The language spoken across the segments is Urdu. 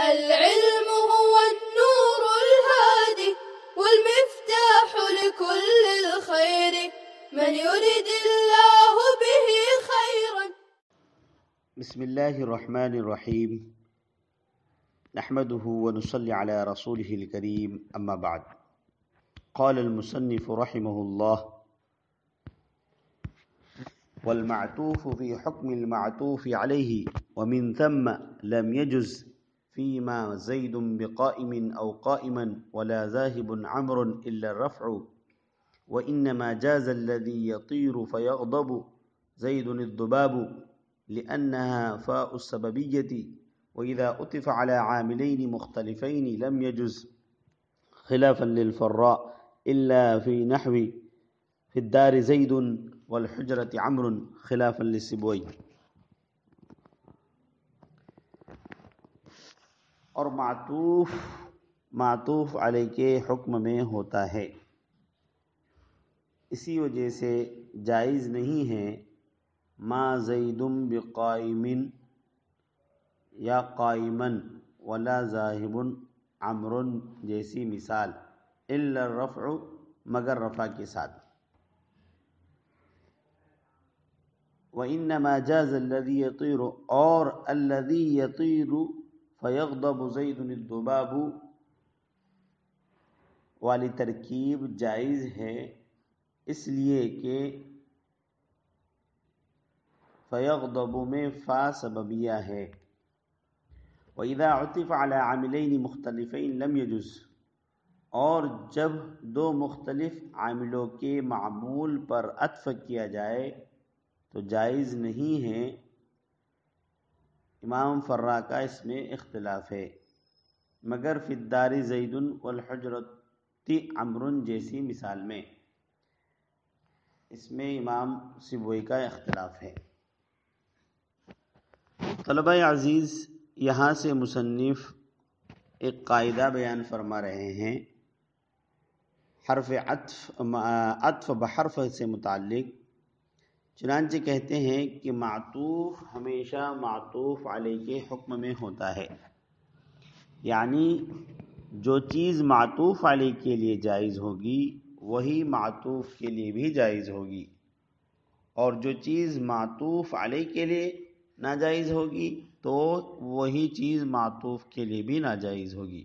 العلم هو النور الهادي والمفتاح لكل الخير من يرد الله به خيرا. بسم الله الرحمن الرحيم نحمده ونصلي على رسوله الكريم أما بعد. قال المصنف رحمه الله: والمعطوف في حكم المعطوف عليه ومن ثم لم يجز فيما زيد بقائم أو قائما ولا ذاهب عمرو إلا الرفع، وإنما جاز الذي يطير فيغضب زيد الذباب لأنها فاء السببية، وإذا أطف على عاملين مختلفين لم يجز خلافا للفراء إلا في نحو في الدار زيد والحجرة عمرو خلافا للسبوي. اور معطوف علیہ کے حکم میں ہوتا ہے، اسی وجہ سے جائز نہیں ہے ما زید بقائم یا قائما ولا ذاہب عمرو جیسی مثال، الا الرفع مگر رفع کے ساتھ. وَإِنَّمَا جَازَ الَّذِي يَطِيرُ اور الَّذِي يَطِيرُ فَيَغْضَبُ زَيْدٌ الذُّبَابُ والی ترکیب جائز ہے اس لیے کہ فَيَغْضَبُ میں فا سببیہ ہے. وَإِذَا عُطِفَ عَلَى عَامِلَيْنِ مُخْتَلِفَيْنِ لَمْ يَجُزْ اور جب دو مختلف عاملوں کے معمول پر عطف کیا جائے تو جائز نہیں ہے. امام فرا کا اس میں اختلاف ہے، مگر فی الدار زید والحجرۃ عمرو جیسی مثال میں. اس میں امام سبوئی کا اختلاف ہے. طلبہ عزیز، یہاں سے مصنف ایک قاعدہ بیان فرما رہے ہیں حرف عطف بحرف سے متعلق. چنانچہ کہتے ہیں کہ معطوف ہمیشہ معطوف علیہ کے حکم میں ہوتا ہے، یعنی جو چیز معطوف علیہ کے لیے جائز ہوگی وہی معطوف کے لیے بھی جائز ہوگی، اور جو چیز معطوف علیہ کے لیے ناجائز ہوگی تو وہی چیز معطوف کے لیے بھی ناجائز ہوگی.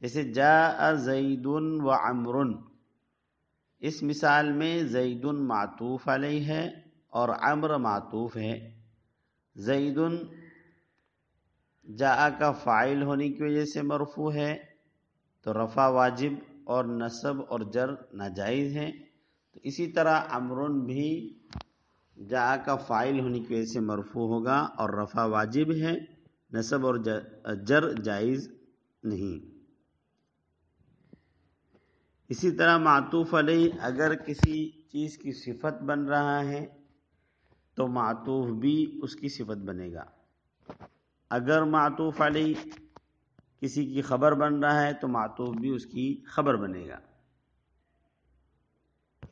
جیسے جاء زید و عمرو، اس مثال میں زید معطوف علیہ ہے اور عمرو معطوف ہے. زید جاء کا فاعل ہونے کی وجہ سے مرفوع ہے تو رفع واجب اور نصب اور جر ناجائز ہے. تو اسی طرح عمرو بھی جاء کا فاعل ہونے کی وجہ سے مرفوع ہوگا اور رفع واجب ہے، نصب اور جر جائز نہیں. اسی طرح معطوف علیہ اگر کسی چیز کی صفت بن رہا ہے تو معطوف بھی اس کی صفت بنے گا. اگر معطوف علیہ کسی کی خبر بن رہا ہے تو معطوف بھی اس کی خبر بنے گا.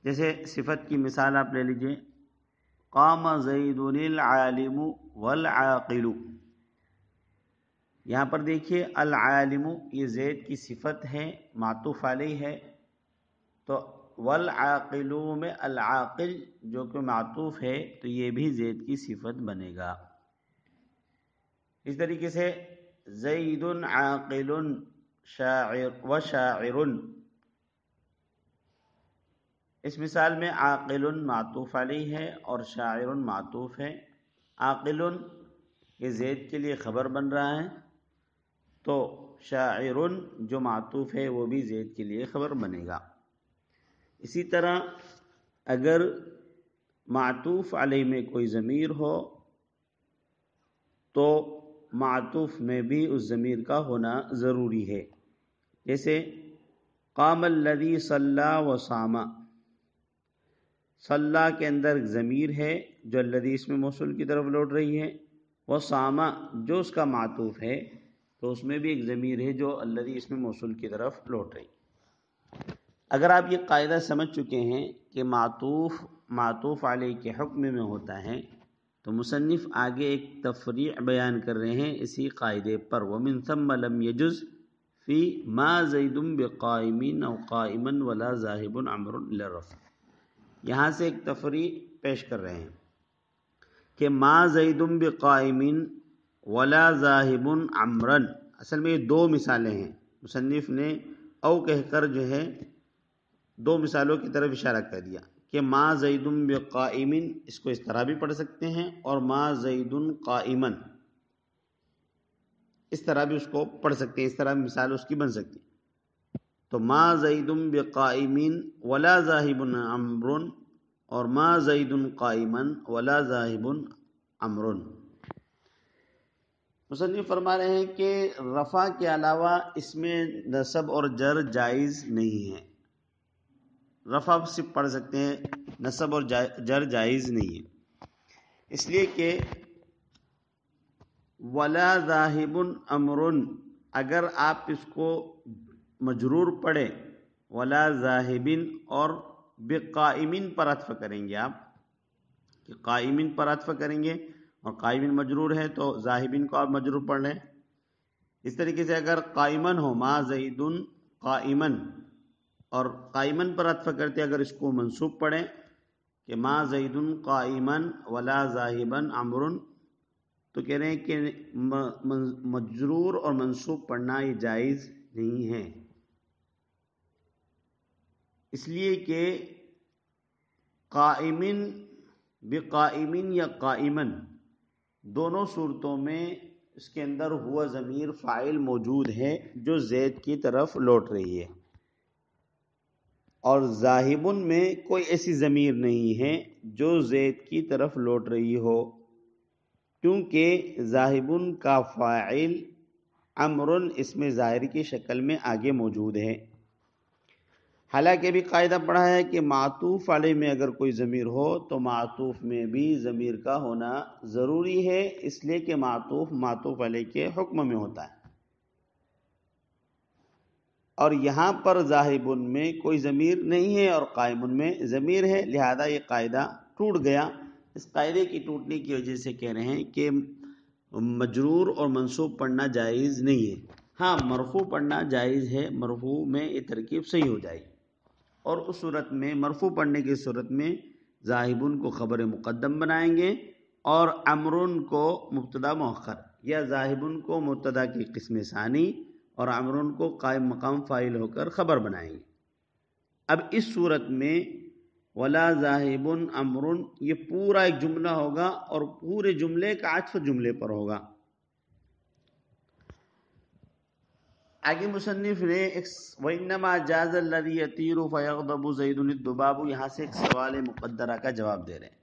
جیسے صفت کی مثال آپ لے لیجئے، قام زید العالم والعاقل. یہاں پر دیکھیے العالم یہ زید کی صفت ہے، معطوف علیہ ہے، تو والعاقل میں العاقل جو کہ معطوف ہے تو یہ بھی زید کی صفت بنے گا. اس طریقے سے زید عاقل شاعر و شاعر، اس مثال میں عاقل معطوف علیہ ہے اور شاعر معطوف ہے. عاقل یہ زید کے لیے خبر بن رہا ہے تو شاعر جو معطوف ہے وہ بھی زید کے لیے خبر بنے گا. اسی طرح اگر معطوف علیہ میں کوئی ضمیر ہو تو معطوف میں بھی اس ضمیر کا ہونا ضروری ہے. جیسے قام الذی صلی وصام، صلی کے اندر ضمیر ہے جو الذی اسم موصول کی طرف لوٹ رہی ہے، وصام جو اس کا معطوف ہے تو اس میں بھی ایک ضمیر ہے جو الذی اسم موصول کی طرف لوٹ رہی. اگر آپ یہ قاعدہ سمجھ چکے ہیں کہ معطوف علیہ کے حکم میں ہوتا ہے تو مصنف آگے ایک تفریع بیان کر رہے ہیں اسی قاعدے پر، ومن ثم لم يجز فی ما زید بقائمین او قائما ولا ذاہب عمر الی الرفع. یہاں سے ایک تفریع پیش کر رہے ہیں کہ ما زید بقائمین ولا ذاہب عمرا، اصل میں یہ دو مثالیں ہیں. مصنف نے او کہہ کر جو ہے دو مثالوں کی طرف اشارہ کر دیا کہ ما زید بقائمن، اس کو اس طرح بھی پڑھ سکتے ہیں، اور ما زید قائمن اس طرح بھی اس کو پڑھ سکتے ہیں، اس طرح مثال اس کی بن سکتی. تو ما زید بقائمن ولا ذاہب عمر اور ما زید قائمن ولا ذاہب عمر. مصنف فرما رہے ہیں کہ رفع کے علاوہ اس میں نصب اور جر جائز نہیں ہے. رفع صرف پڑھ سکتے ہیں، نصب اور جر جائز نہیں ہے، اس لیے کہ ولا ذاہب امر، اگر آپ اس کو مجرور پڑھیں ولا ذاہبن اور بقائمن پر عطف کریں گے، آپ کہ قائمن پر عطف کریں گے اور قائمن مجرور ہے تو ذاہبن کو آپ مجرور پڑھ لیں. اس طریقے سے اگر قائمن ہو ما زید قائمن اور قائمن پر عطف کرتے اگر اس کو منصوب پڑھیں کہ ما زید قائمن ولا ذاہبن عمر، تو کہہ رہے ہیں کہ مجرور اور منصوب پڑھنا یہ جائز نہیں ہے، اس لیے کہ قائمن بقائمن یا قائمن دونوں صورتوں میں اس کے اندر ہوا ضمیر فاعل موجود ہے جو زید کی طرف لوٹ رہی ہے، اور ذاہبن میں کوئی ایسی ضمیر نہیں ہے جو زید کی طرف لوٹ رہی ہو، کیونکہ ذاہبن کا فاعل عمرن اس میں ظاہر کی شکل میں آگے موجود ہے. حالانکہ بھی قاعدہ پڑھا ہے کہ معطوف علیہ میں اگر کوئی ضمیر ہو تو معطوف میں بھی ضمیر کا ہونا ضروری ہے، اس لیے کہ معطوف علیہ کے حکم میں ہوتا ہے، اور یہاں پر ذاہبن میں کوئی ضمیر نہیں ہے اور قائمن میں ضمیر ہے، لہذا یہ قاعدہ ٹوٹ گیا. اس قاعدے کی ٹوٹنے کی وجہ سے کہہ رہے ہیں کہ مجرور اور منصوب پڑھنا جائز نہیں ہے. ہاں مرفوع پڑھنا جائز ہے، مرفوع میں یہ ترکیب صحیح ہو جائے گی، اور اس صورت میں مرفوع پڑھنے کی صورت میں ذاہبن کو خبر مقدم بنائیں گے اور عمرن کو مبتدا مؤخر، یا ذاہبن کو مبتدا کی قسم ثانی اور عمرن کو قائم مقام فاعل ہو کر خبر بنائیں گے. اب اس صورت میں ولا ذاہب امر یہ پورا ایک جملہ ہوگا اور پورے جملے کا عطف جملے پر ہوگا. آگے مصنف نے وَإِنَّمَا جَازَ الَّذِي يَطِيرُ فَيَغْضَبُ زَيْدٌ الذُّبَابُ، یہاں سے ایک سوال مقدرہ کا جواب دے رہے ہیں.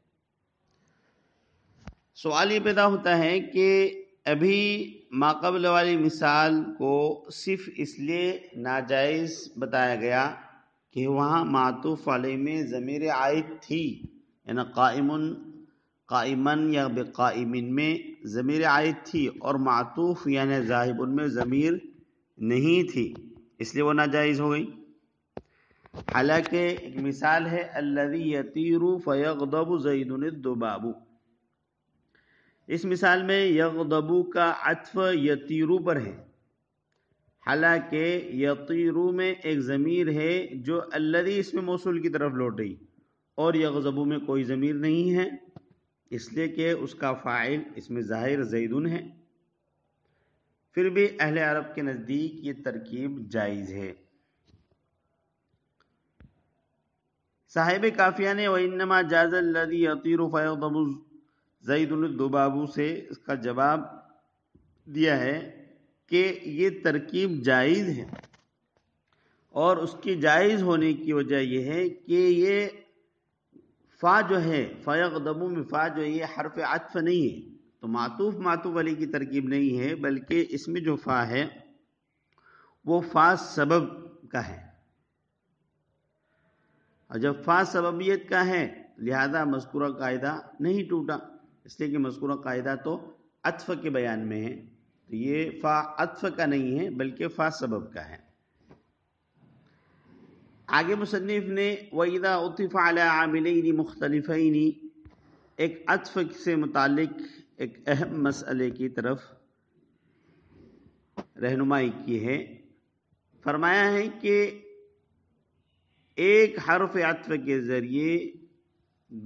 سوال یہ پیدا ہوتا ہے کہ ابھی ماقبل والی مثال کو صرف اس لیے ناجائز بتایا گیا کہ وہاں معطوف علیہ میں ضمیر عائد تھی، یعنی قائمن یا بقائمن میں ضمیر عائد تھی، اور معطوف یعنی ذاہبن میں ضمیر نہیں تھی، اس لیے وہ ناجائز ہو گئی. حالانکہ ایک مثال ہے الذی یطیر فیغضب زید الذباب، اس مثال میں یغضب کا عطف یطیر پر ہے، حالانکہ یطیر میں ایک ضمیر ہے جو الذی اس میں موصول کی طرف لوٹ رہی، اور یغضب میں کوئی ضمیر نہیں ہے، اس لیے کہ اس کا فاعل اس میں ظاہر زیدن ہے. پھر بھی اہل عرب کے نزدیک یہ ترکیب جائز ہے. صاحب کافیہ نے وَإِنَّمَا جَازَ الَّذِي يَطِيرُ فَيَغْضَبُ زَيْدٌ الذُّبَابُ سے اس کا جواب دیا ہے کہ یہ ترکیب جائز ہے، اور اس کی جائز ہونے کی وجہ یہ ہے کہ یہ فا جو ہے فَيَغْضَبُ میں فا جو ہے یہ حرف عطف نہیں ہے، تو معطوف علی کی ترکیب نہیں ہے، بلکہ اس میں جو فا ہے وہ فا سبب کا ہے، اور جب فا سببیت کا ہے لہذا مذکورہ قاعدہ نہیں ٹوٹا، اس لیے کہ مذکورہ قاعدہ تو عطف کے بیان میں ہے، تو یہ فا عطف کا نہیں ہے بلکہ فا سبب کا ہے. آگے مصنف نے وَإِذَا عُطِفَ عَلَىٰ عَامِلَيْنِ مُخْتَلِفَيْنِ، ایک عطف سے متعلق ایک اہم مسئلے کی طرف رہنمائی کی ہے. فرمایا ہے کہ ایک حرف عطف کے ذریعے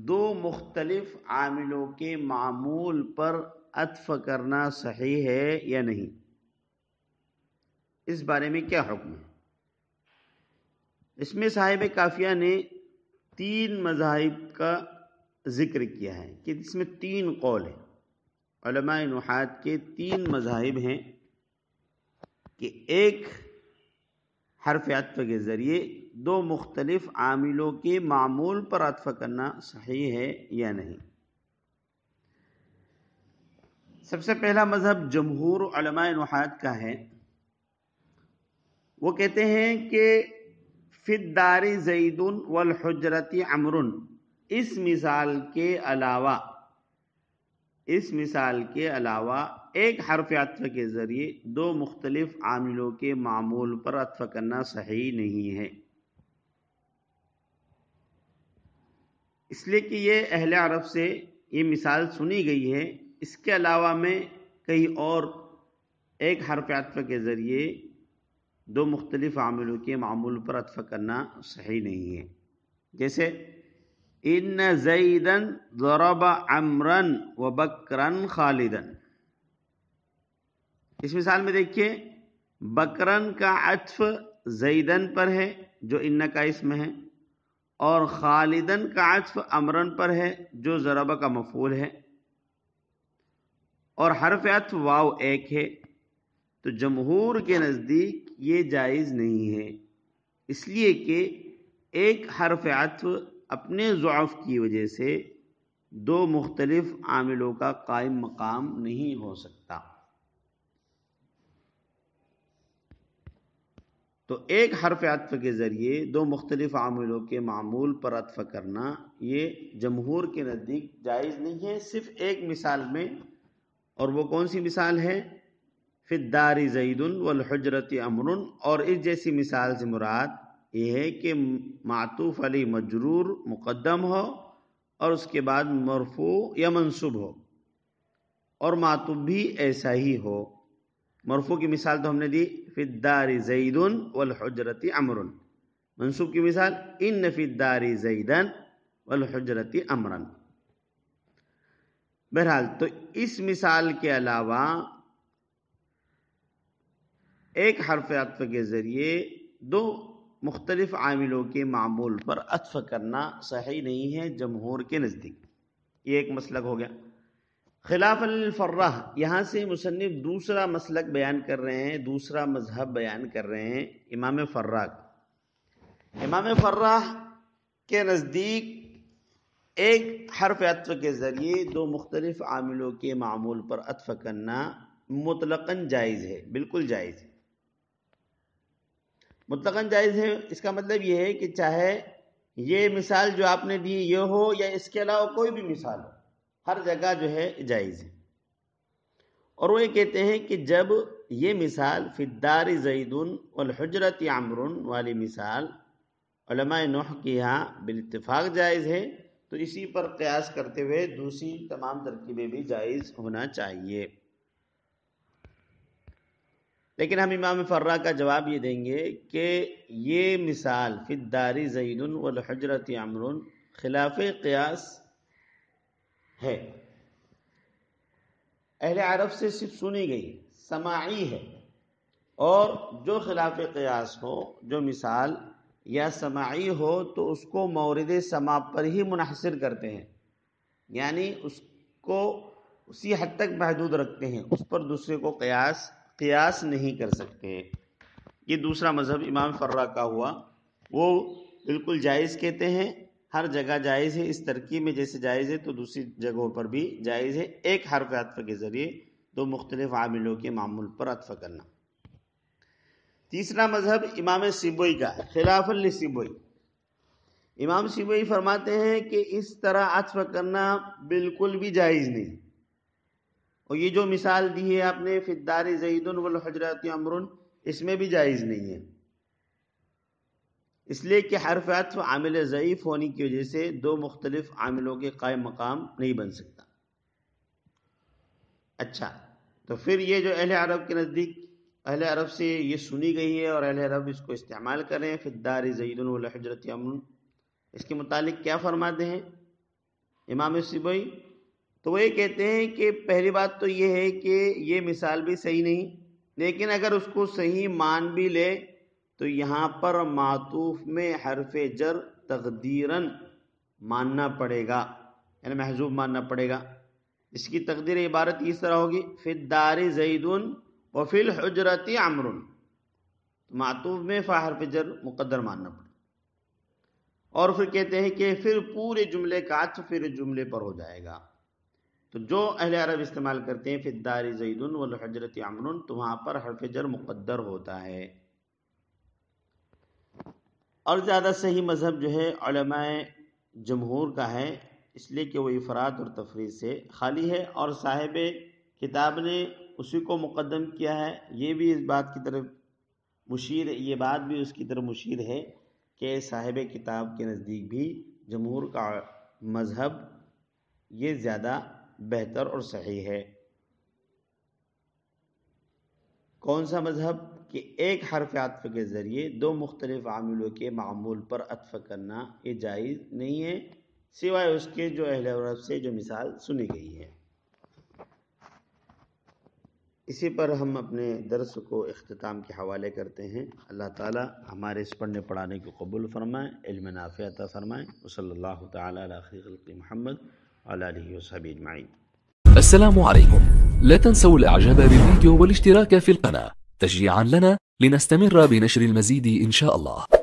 دو مختلف عاملوں کے معمول پر عطف کرنا صحیح ہے یا نہیں، اس بارے میں کیا حکم ہے؟ اس میں صاحب کافیہ نے 3 مذاہب کا ذکر کیا ہے کہ اس میں 3 قول ہیں. علماء نحات کے 3 مذاہب ہیں کہ ایک حرف عطف کے ذریعے 2 مختلف عاملوں کے معمول پر عطف کرنا صحیح ہے یا نہیں. سب سے پہلا مذہب جمہور علماء نحات کا ہے. وہ کہتے ہیں کہ فی الدار زید والحجرۃ عمر، اس مثال کے علاوہ ایک حرف عطف کے ذریعے 2 مختلف عاملوں کے معمول پر عطف کرنا صحیح نہیں ہے. اس لیے کہ یہ اہل عرب سے یہ مثال سنی گئی ہے. اس کے علاوہ میں کہیں اور ایک حرف عطف کے ذریعے 2 مختلف عاملوں کے معمول پر عطف کرنا صحیح نہیں ہے. جیسے ان زیدن ضرب عمرن وبکرن خالدن، اس مثال میں دیکھیے بکرن کا عطف زیدن پر ہے جو ان کا اسم ہے، اور خالدن کا عطف عمرن پر ہے جو ضرب کا مفعول ہے، اور حرف عطف واو ایک ہے. تو جمہور کے نزدیک یہ جائز نہیں ہے، اس لیے کہ ایک حرف عطف اپنے ضعف کی وجہ سے 2 مختلف عاملوں کا قائم مقام نہیں ہو سکتا. تو ایک حرف عطف کے ذریعے 2 مختلف عاملوں کے معمول پر عطف کرنا یہ جمہور کے نزدیک جائز نہیں ہے، صرف ایک مثال میں. اور وہ کون سی مثال ہے؟ فی الدار زید والحجرۃ عمر. اور اس جیسی مثال سے مراد یہ ہے کہ معطوف علی مجرور مقدم ہو اور اس کے بعد مرفوع یا منصوب ہو، اور معطوف بھی ایسا ہی ہو. مرفوع کی مثال تو ہم نے دی فی الدار زید والحجرۃ عمر، منصوب کی مثال ان فی الدار زیدا والحجرۃ عمرا. بہرحال تو اس مثال کے علاوہ ایک حرف عطف کے ذریعے 2 مختلف عاملوں کے معمول پر عطف کرنا صحیح نہیں ہے جمہور کے نزدیک. یہ ایک مسلک ہو گیا. خلاف الفراہ، یہاں سے مصنف دوسرا مسلک بیان کر رہے ہیں، دوسرا مذہب بیان کر رہے ہیں امام فراہ. امام فراہ کے نزدیک ایک حرف عطف کے ذریعے 2 مختلف عاملوں کے معمول پر عطف کرنا مطلقاً جائز ہے، بالکل جائز ہے. مطلقاً جائز ہے اس کا مطلب یہ ہے کہ چاہے یہ مثال جو آپ نے دی یہ ہو یا اس کے علاوہ کوئی بھی مثال ہو، ہر جگہ جو ہے جائز ہے. اور وہ یہ کہتے ہیں کہ جب یہ مثال فی الدار زید والحجرۃ عمر والی مثال علماء نحو کے یہاں بالاتفاق جائز ہے، تو اسی پر قیاس کرتے ہوئے دوسری تمام ترکیبیں بھی جائز ہونا چاہیے. لیکن ہم امام فراہ کا جواب یہ دیں گے کہ یہ مثال فی الدار زید والحجرۃ عمر خلاف قیاس ہے، اہل عرب سے صرف سنی گئی، سماعی ہے. اور جو خلاف قیاس ہو، جو مثال یا سماعی ہو، تو اس کو مورد سماع پر ہی منحصر کرتے ہیں، یعنی اس کو اسی حد تک محدود رکھتے ہیں، اس پر دوسرے کو قیاس نہیں کر سکتے. یہ دوسرا مذہب امام فراہ کا ہوا، وہ بالکل جائز کہتے ہیں، ہر جگہ جائز ہے. اس ترکیب میں جیسے جائز ہے تو دوسری جگہوں پر بھی جائز ہے، ایک حرف عطف کے ذریعے 2 مختلف عاملوں کے معمول پر عطف کرنا. تیسرا مذہب امام سیبوئی کا ہے، خلاف لسیبوئی. امام سیبوئی فرماتے ہیں کہ اس طرح عطف کرنا بالکل بھی جائز نہیں. اور یہ جو مثال دی ہے آپ نے فی الدار زید والحجرۃ عمر، اس میں بھی جائز نہیں ہے. اس لیے کہ حرف عطف عامل ضعیف ہونے کی وجہ سے دو مختلف عاملوں کے قائم مقام نہیں بن سکتا۔ اچھا، تو پھر یہ جو اہل عرب کے نزدیک، اہل عرب سے یہ سنی گئی ہے اور اہل عرب اس کو استعمال کر رہے ہیں، فی الدار زید والحجرۃ امن، اس کے متعلق کیا فرماتے ہیں امام سیبوئی؟ تو وہ یہ کہتے ہیں کہ پہلی بات تو یہ ہے کہ یہ مثال بھی صحیح نہیں، لیکن اگر اس کو صحیح مان بھی لے تو یہاں پر معطوف میں حرف جر تقدیراً ماننا پڑے گا، یعنی محذوف ماننا پڑے گا۔ اس کی تقدیر عبارت اس طرح ہوگی، فی الدار زید وفی الحجرۃ عمر، معطوف میں فا حرف جر مقدر ماننا پڑے، اور پھر کہتے ہیں کہ پھر پورے جملے کا عطف پھر جملے پر ہو جائے گا۔ تو جو اہل عرب استعمال کرتے ہیں فی الدار زید والحجرۃ عمر، تو وہاں پر حرف جر مقدر ہوتا ہے۔ اور زیادہ صحیح مذہب جو ہے علماء جمہور کا ہے، اس لیے کہ وہ افراد اور تفریق سے خالی ہے، اور صاحب کتاب نے اسی کو مقدم کیا ہے۔ یہ بھی اس بات کی طرف مشیر، یہ بات بھی اس کی طرف مشیر ہے کہ صاحب کتاب کے نزدیک بھی جمہور کا مذہب یہ زیادہ بہتر اور صحیح ہے۔ کون سا مذہب؟ کہ ایک حرف عطف کے ذریعے دو مختلف عاملوں کے معمول پر عطف کرنا یہ جائز نہیں ہے، سوائے اس کے جو اہل عرب سے جو مثال سنی گئی ہے۔ اسی پر ہم اپنے درس کو اختتام کے حوالے کرتے ہیں۔ اللہ تعالی ہمارے اس پڑھنے پڑھانے کو قبول فرمائے، علم نافع عطا فرمائے۔ وصلی اللہ تعالی علی خیر خلق محمد وعلی آلہ وصحبہ اجمعین۔ السلام عليكم، لا تنسوا الاعجاب بالفيديو والاشتراك في القناة تشجيعا لنا لنستمر بنشر المزيد إن شاء الله.